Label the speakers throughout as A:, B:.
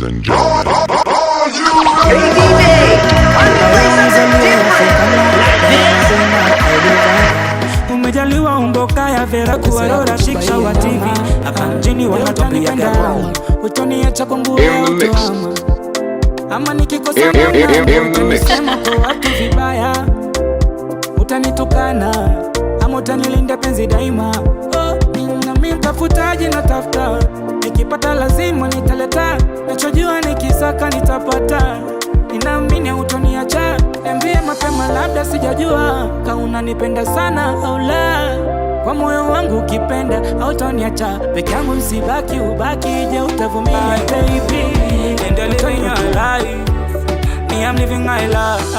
A: and gentlemen.
B: Umejaliwa umboka ya vera kuwarora shiksha wa TV. Hapa mjini wanatupenda utoniacha kwa nguo ya utoama. Ama nikikosa utanisema kwa watu vibaya. Utanitukana ama utanilinda penzi daima. Nami mtafutaji na tafuta, nikipata lazima nitaleta, nachojua nikisaka nitapata. Ninaamini utoniacha, niambie mapema labda sijajua kama unanipenda sana au la. Kwa moyo wangu ukipenda hautoniacha peke yangu, usibaki ubaki, je utavumilia baby? And you're living your life, me I'm living my life,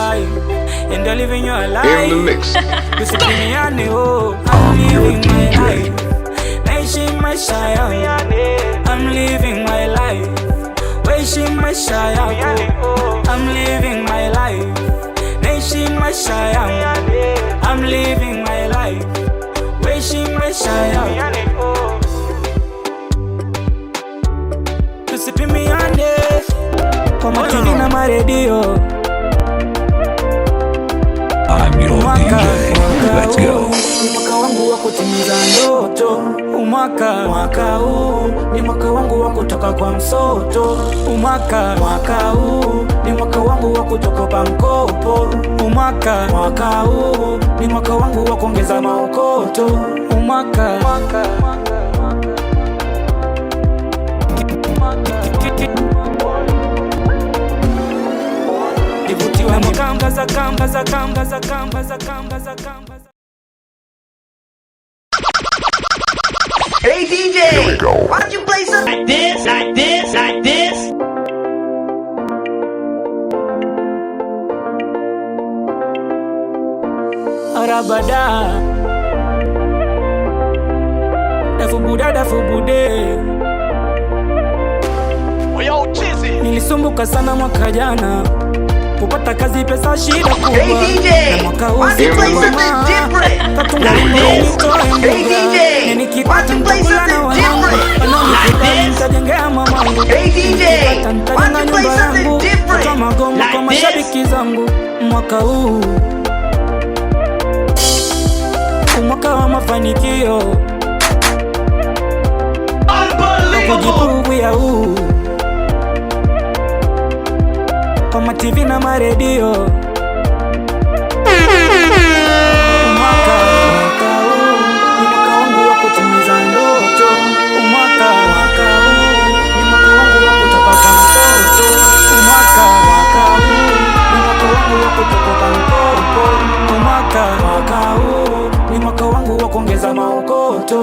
B: and you're living your life.
A: In the mix.
B: Usipimiane oh, I'm living my life, naishi maisha yangu, I'm living my life, waishi maisha yangu, I'm living my life, naishi maisha yangu, I'm living my life, waishi maisha yangu. Tusipimiane kwa matini na maredio.
C: I'm your DJ. Let's go.
B: Mwaka wangu wa kutimiza ndoto. Mwaka huu ni mwaka wangu wa kutoka kwa msoto. Mwaka huu ni mwaka wangu wa kutoka kwa mkopo. Mwaka huu ni mwaka wangu wa kuongeza maokoto. Nivutiwa na kamba za kamba za kamba za kamba za kamba za kamba.
D: Hey DJ,
A: Here we go.
D: why don't you play something like this, like this, like this?
B: Arabada dafu bude. Nilisumbuka sana mwaka jana kupata kazi, pesa shida kubwa.
D: Hey DJ,
B: na mwaka
D: why don't you play something different? Like this. Hey DJ, why don't you play something different? Like this. Hey DJ, why don't you play something different? Like
B: mashabiki zangu mwaka huu, mwaka wa mafanikio, kujipuya huu kwa ma-TV na ma-radio. Mwaka huu ni mwaka wangu wa kutimiza ndoto. Mwaka huu ni mwaka wangu wa kutoka kwa msoto. Mwaka huu ni mwaka wangu wa kutoka kwa mkopo. Mwaka huu ni mwaka wangu wa kuongeza maokoto.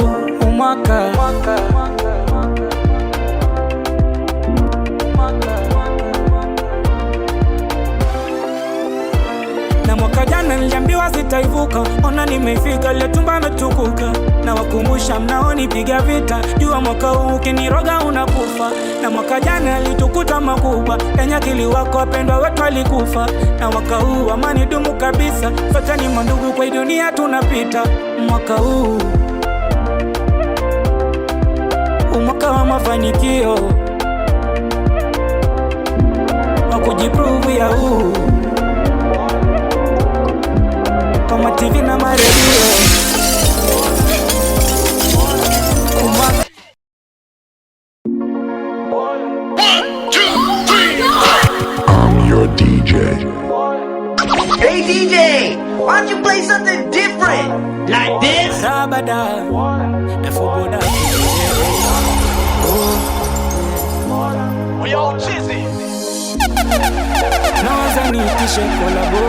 B: Na mwaka jana niliambiwa sitaivuka, ona nimefika, ile tumba metukuka. Na wakumbusha mnaonipiga vita, jua mwaka huu ukiniroga unakufa. Na mwaka jana alitukuta makubwa, enye akili wako wapendwa wetu walikufa. Na mwaka huu amani dumu kabisa, fatani mandugu kwa dunia tunapita. Mwaka huu mwaka wa mafanikio, wa kujiprove ya huu kwa ma-TV na ma-radio.
A: I'm your DJ.
D: Hey DJ, why don't you play something different? Like this.
B: Rabada dafubuda. Naweza niitishe kolabo,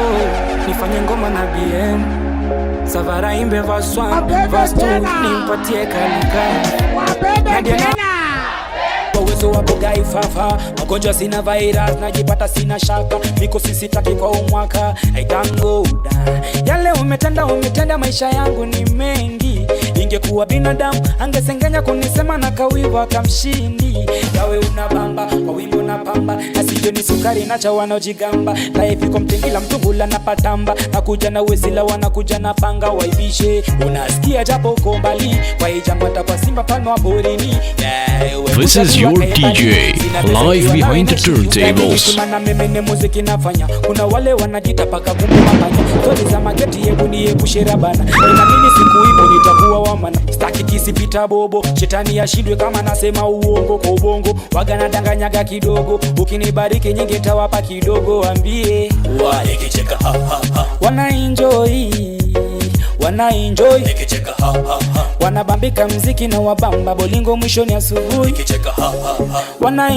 B: nifanye ngoma na BM Savara imbe verse 1, verse 2, nimpatie kalika Nadia kwa uwezo wa boga ifafa, magonjwa sina virus, najipata sina shaka. Miko sisitaki kwa umwaka, I can't go down. Yale umetenda maisha yangu ni mengi. Ingekuwa binadamu, angesengenya kunisema na kawiwa kamshindi. Yawe unabamba, kwa wimbo na pamba, asije ni sukari na chawa na ujigamba. Life iko mtingila mtungula na patamba, nakuja na wezila wanakuja na panga waibishe. Unasikia japo uko mbali, kwa hijambata kwa simba palma wa borini. Yeah,
C: This is your DJ, live behind the turntables.
B: Muziki nafanya, kuna wale wanajita paka kumbu mapanya. Zote za mageti yebu ni yebu sherabana. Inamini siku ipo nitakuwa wamana. Staki kisipita bobo, shetani ya shidwe kama nasema uongo kwa ubongo. Waga na danganyaga kidogo, ukinibariki nyingi tawapa kidogo. Ambie
E: nikicheka ha ha ha,
B: wana enjoy
E: nikicheka ha ha ha,
B: wanabambika mziki na wabamba bolingo mwishoni asubuhi.
E: nikicheka ha ha ha,
B: Wana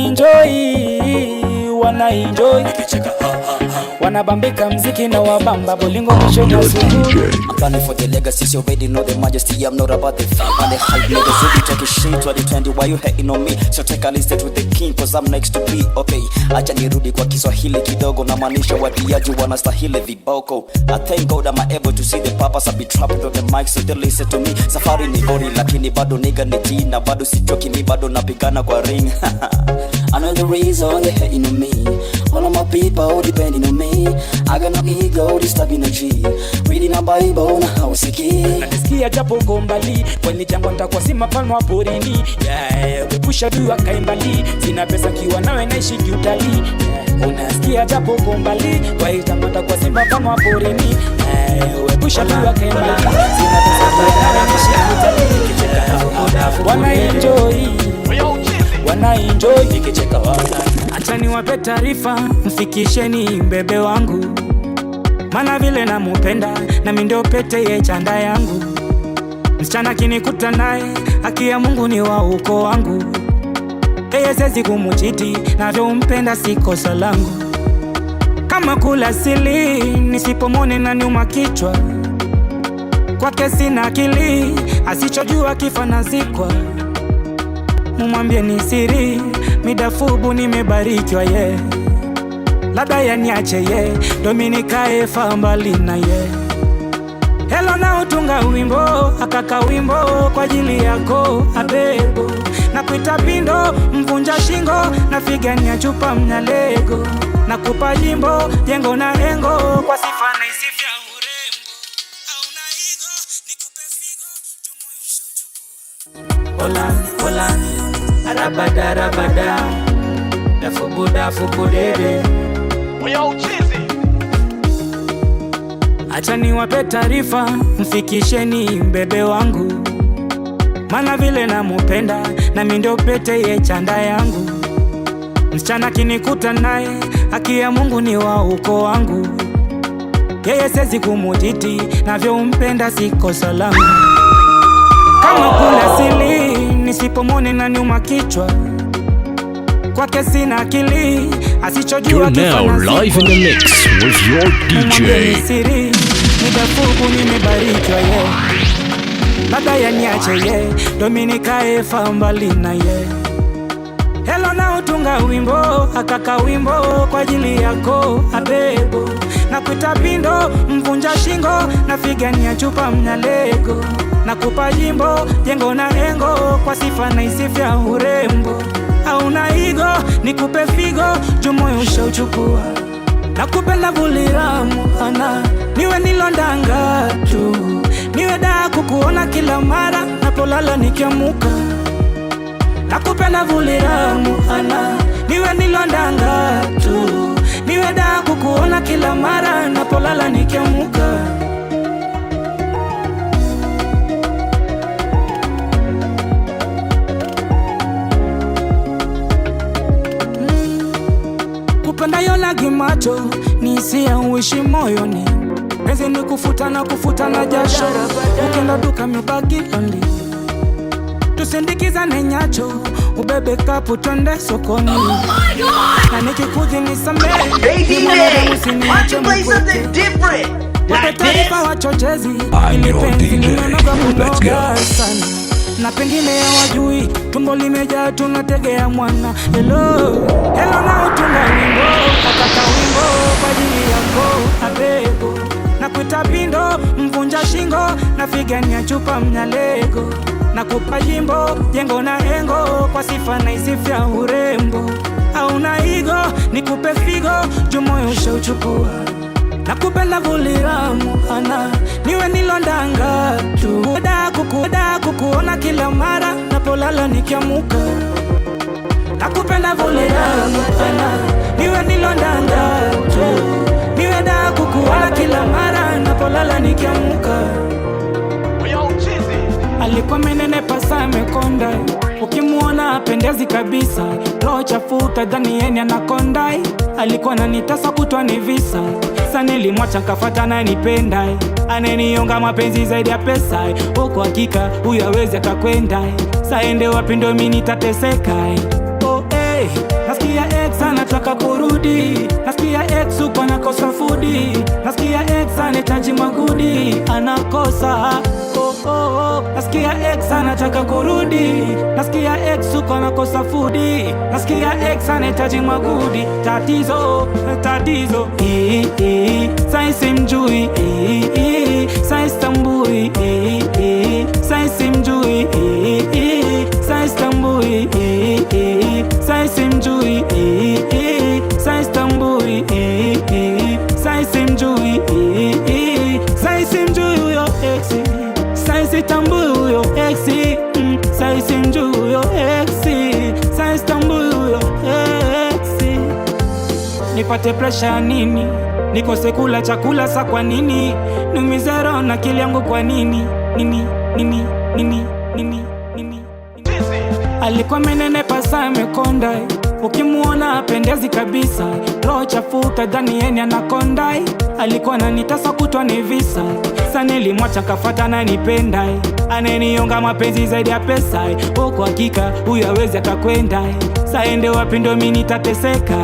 B: enjoy
E: nikicheka ha ha ha,
B: wanabambika mziki na wabamba bolingo mwishoni asubuhi.
E: I'm planning for the legacy, you already know the majesty. I'm not about the fame and the hype, niggas who be talking shit 2020, why you hating on me? So take a listen to the king, cause I'm next to be okay. Acha nirudi kwa Kiswahili kidogo, na maanisha watiaji wanastahili viboko. I thank God I'm able to see the purpose. I be trapped on the mic, so they listen to me. Safari ni gori, lakini bado nigga ni jina. Bado sichoki, mi bado napigana kwa ring. I know the reason they hating on me. All of my people depending on me. I got no ego, this type energy. Reading a Bible na hausiki.
B: Nasikia japo gombali, kwani jambo nitakuwa si mapano wa porini. Wepusha dui wakaimbali, sina pesa kiwa nawe naishi kiutali. Unasikia japo gombali, kwani jambo nitakuwa si mapano wa porini. Wepusha dui wakaimbali, sina pesa kiwa nawe naishi kiutali. Wana enjoy
E: Nikicheka wana,
B: acha niwape taarifa, mfikisheni mbebe wangu, mana vile namupenda na mimi ndio pete ye chanda yangu. Msichana kinikuta naye, haki ya Mungu ni wa uko wangu. Yeye siwezi kumuchiti, navyompenda si kosa langu. Kama kula sili, nisipomone na nyuma kichwa. Kwake sina akili, asichojua kifa nazikwa. Mumwambie ni siri, midafubu nimebarikiwa ye. Labda ya niache ye, Dominikae fa mbali na ye. Hello na utunga wimbo, akaka wimbo kwa ajili yako abebo. Na kuita pindo, mvunja shingo, na figania chupa mnyalego. Na kupa jimbo, jengo na engo, kwa sifa na isifia urembo. Hauna ego, nikupe figo, tumoyo ushauchukua. Olani, arabada, dafubudede. Acha niwape taarifa, mfikisheni mbebe wangu, mana vile namupenda na mimi ndio pete ye chanda yangu. Msichana kinikuta naye, haki ya Mungu ni wa uko wangu. Yeye siwezi kumujiti, navyompenda si kosa langu. Kama kula sili, nisipomone na nyuma kichwa. Kwake sina akili, asichojua
C: You're now live in the mix with your DJ.
B: Midafubu nimebarikiwa ye. Labda ya niache ye, Dominikae fa mbali na ye. Hello na utunga wimbo, akaka wimbo kwa ajili yako abebo. Na kuita pindo, mvunja shingo, na figania chupa mnyalego. Na kupa jimbo, jengo na engo, kwa sifa na isifia urembo. Hauna ego, nikupe figo, jumoyo ushauchukua. Nakupenda vuliramu, ana niwe nilondanga tu. Niwe daa kukuona kila mara, napolala nikiamuka. Nakupenda vuliramu, ana niwe nilondanga tu. Niwe daa kukuona kila mara, napolala nikiamuka. Kupenda yolagi macho, ni hisia uishi moyoni. Penzi ni kufuta na jasho, ukenda duka mibagi lonely. Tusindikizane nyacho, ubebe kapu twende sokoni. Na nikikuji nisamehe,
D: Why don't you play something different?
B: Wape taarifa wachochezi,
C: I'm
B: ili
C: your
B: penzi
C: DJ.
B: nimenoga
C: Let's go.
B: kunoga sana. Na pengine ya wajui, tumbo limejaa tunategea mwana. Hello na utunga wimbo, akaka wimbo kwa ajili yako abebo. Na kuita pindo, mvunja shingo, na figania chupa mnyalego. Na kupa jimbo, jengo na engo, kwa sifa na isifia urembo. Hauna ego, nikupe figo, jumoyo ushauchukua. Nakupenda vuliramu, ana niwe nilondanga tu. Kukuona kila mara, napolala nikiamuka. nakupenda vule nakupenda, niwe nilondanga tu, niwe da kukuona kila mara napolala nikiamka. Alikuwa menene pasa amekonda, ukimuona apendezi kabisa, roho chafuta dhani yeni anakondai. Alikuwa ananitasa kutwa ni visa, sasa nilimwacha nikafata na nipenda, anenionga mapenzi zaidi ya pesa. Huko hakika huyu hawezi akakwenda, saende wapi ndo mimi nitateseka. Oh hey, nasikia ex anataka kurudi, nasikia ex uko anakosa foodi, nasikia ex anahitaji magudi anakosa. Nasikia ex anataka kurudi, nasikia ex uko anakosa foodi, nasikia ex anahitaji magudi. Tatizo, tatizo, sai simjui, sai stambui, sai simjui, sai stambui, sai simjui, sai stambui, sai simjui, sai simjui huyo exi, sai sitambui huyo exi, sai simjui huyo exi, sai stambui huyo exi. Nipate pressure nini? Nikose kula chakula sa kwa nini? Numize roho na akili yangu kwa nini? Nini, nini, nini, nini, nini? Alikuwa menene pasa amekonda, ukimuona apendezi kabisa, roho chafuta dhani yeni anakondai. Alikuwa ananitasa kutwa ni visa, sasa nilimwacha nikafata na nipenda, anenionga mapenzi zaidi ya pesa. Huko hakika huyu hawezi akakwenda, saende wapi ndo mimi nitateseka.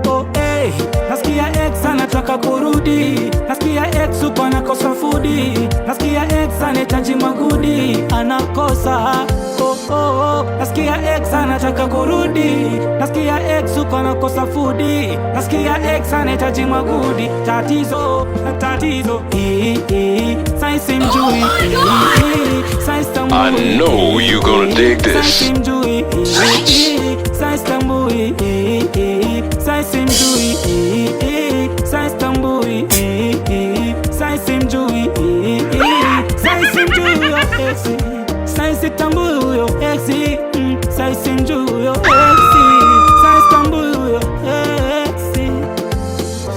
B: Oh hey, nasikia ex anataka kurudi, nasikia ex uko anakosa foodi, nasikia ex anahitaji magudi anakosa. Nasikia ex anataka kurudi, nasikia ex uko anakosa foodi, nasikia ex anahitaji magudi. Tatizo, tatizo, sai simjui, sai stambui,
C: I know you gonna dig this.
B: sai simjui, sai stambui, sai simjui, sai stambui, sai simjui, sai simjui huyo exi, sai sitambui huyo exi, sai simjui huyo exi, sai stambui huyo exi.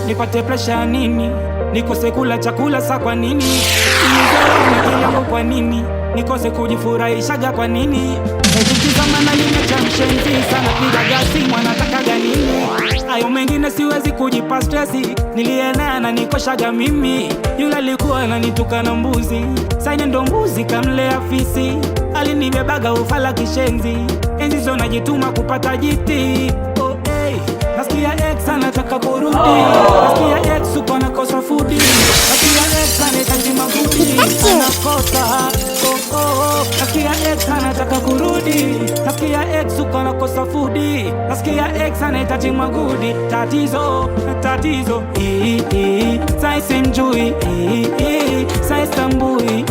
B: Nipate pressure nini? Nikose kula chakula sa kwa nini? Nizao yangu kwa nini? Nikose kujifurahishaga kwa nini? Nikitizama na nimechamshenzi sana, piga gasi mwanatakaga nini? Ayo mengine siwezi kujipa stressi, nilienea na nikoshaga mimi. Yule alikuwa ananituka na mbuzi, saini ndo mbuzi kamlea fisi. Alinibebaga ufala kishenzi, enzi zo najituma kupata jiti. Oh hey, nasikia ex anataka kurudi, nasikia ex uko anakosa foodi, nasikia ex anahitaji magudi anakosa. Nasikia ex anataka kurudi, nasikia ex uko anakosa foodi, nasikia ex anahitaji magudi. Tatizo, tatizo, sai simjui, sai stambui,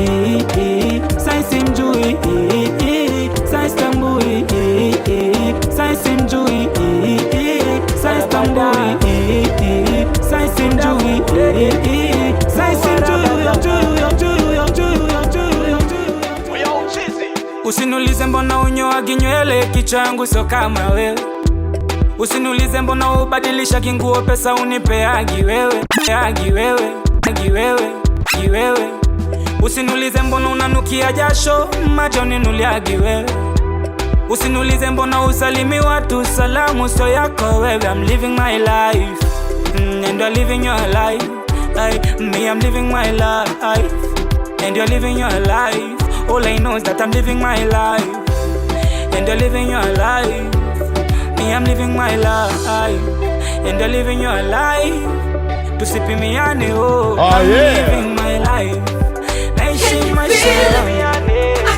B: sai simjui, sai stambui, sai simjui, sai stambui, sai simjui, sai simjui. Usiniulize mbona unyoagi nywele, kichwa yangu sio kama wewe. Usiniulize mbona ubadilisha kinguo, pesa unipeagi wewe, agi wewe, agi wewe, agi wewe. Usiniulize mbona unanukia jasho, macho ninuliagi wewe. Usiniulize mbona usalimi watu, salamu sio yako wewe. I'm living my life, and you're living your life. Me, I'm living my life, and you're living your life. All I know is that I'm living my life, and you're living your life. Me, I'm living my life, and you're living your life. Tusipimiane, oh, I'm living my life. Naishi maisha,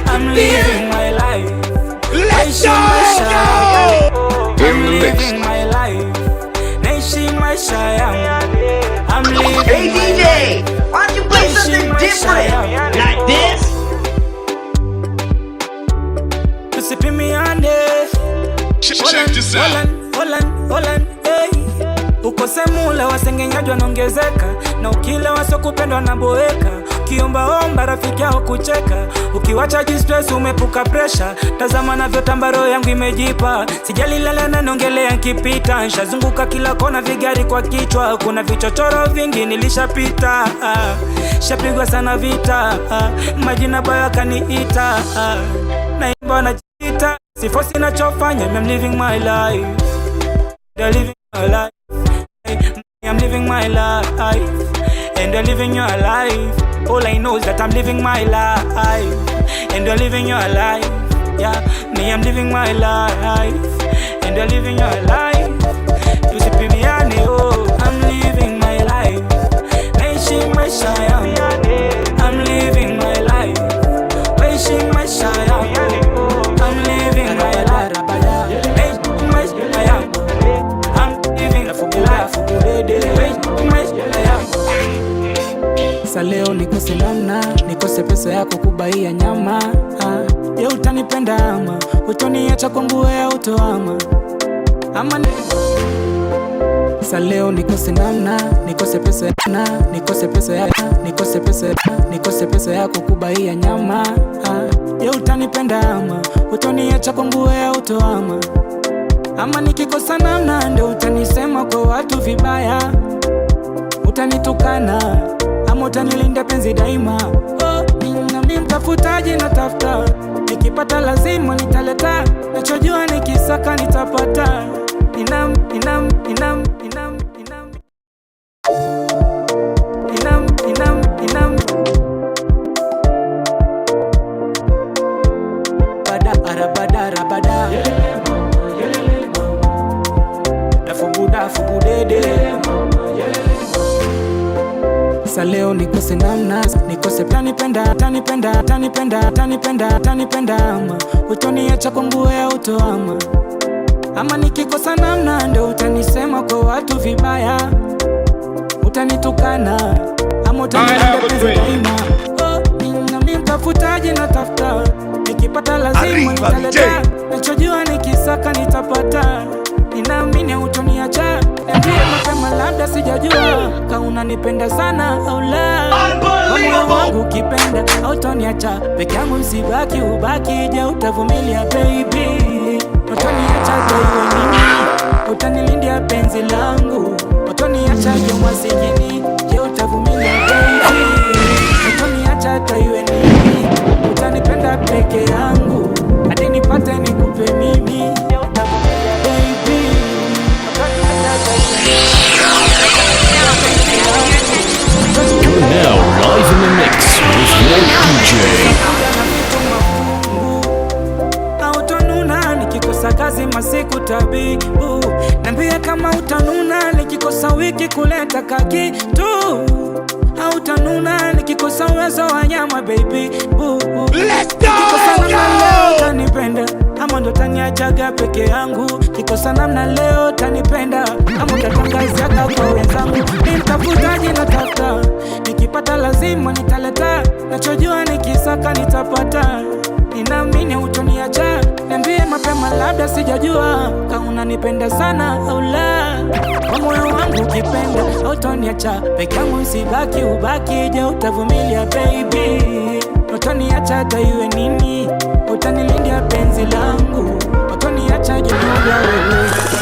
B: I'm living my life. Naishi maisha, I'm living my life. Naishi maisha, I'm living my life.
D: Hey DJ, why don't you play something different? Like this?
B: Tusipimiane.
C: Check this out.
B: Holland, hey. Ukose mule wasengenyaji wanaongezeka, na ukile wasokupendwa na boeka. ukiombaomba rafiki yao kucheka, ukiwacha stress umepuka pressure. Tazama navyotamba roho yangu imejipa, sijali lala na nongelea nkipita. Nshazunguka kila kona vigari kwa kichwa, kuna vichochoro vingi nilishapita. Shapigwa sana vita, majina baya kaniita, naimba na jita, sifosi nachofanya. I'm living my life, they're living my life. I'm living my life, and they're living your life. All I know is that I'm living my life, and they're living your life. Yeah, me, I'm living my life, and they're living your life. You see, Pimiani, oh, I'm living my life. Wishing my shine, I'm living my life. Wishing my shine, I'm living my life. Wishing my shine, I'm living my life. Sa leo nikose namna, nikose pesa yako kubaia nyama. Je, utanipenda ama utoniacha kwangu wewe utoama? Ama sa leo nikose namna, nikose pesa yana, nikose pesa yako kubaia nyama. Je, utanipenda ama utoniacha kwangu wewe utoama? Ama nikikosa namna ndio utanisema kwa watu vibaya, utanitukana ama utanilinda penzi daima. Nami mtafutaji natafuta, nikipata lazima nitaleta, nachojua nikisaka nitapata. Inam bada dafubudede. Sa leo nikose namna, nikose tanipenda ama utoniacha kwangu wewe utoama? Ama nikikosa namna ndio utanisema kwa watu vibaya, utanitukana ama utanilinda penzi daima. Nami mtafutaji natafuta, nikipata lazima nitaleta, nachojua nikisaka nitapata. Ninaamini utoniacha, ndiye mapema labda sijajua kama unanipenda sana au la. Moyo wangu ukipenda utoniacha peke yangu msibaki ubaki. Je, utavumilia baby? Utoniacha iwe nini? Utanilindia penzi langu? Utoniacha je masikini? Je, utavumilia baby? Utoniacha iwe nini? Utanipenda peke yangu hadi nipate nikupe mimi? Je, utavumilia baby?
C: You're now live in the mix with your DJ.
B: Utanuna nikikosa kazi masiku tabibu, nambia kama utanuna nikikosa wiki kuleta kakitu. Utanuna nikikosa uwezo wa nyama baby boo. Let's go, leo utanipenda ama ndo taniachaga peke yangu? Kikosa namna leo utanipenda ama utatangazaga kwa wenzangu? Nitafutaji natafuta, nikipata lazima nitaleta, nachojua nikisaka nitapata. Ninaamini utoniacha, niambie mapema labda sijajua kama unanipenda sana au la. Kwa moyo wangu ukipenda utoniacha peke yangu msibaki ubaki. Je, utavumilia baby? Utoniacha iwe nini? Utanilindia penzi langu? Utoniacha je wewe?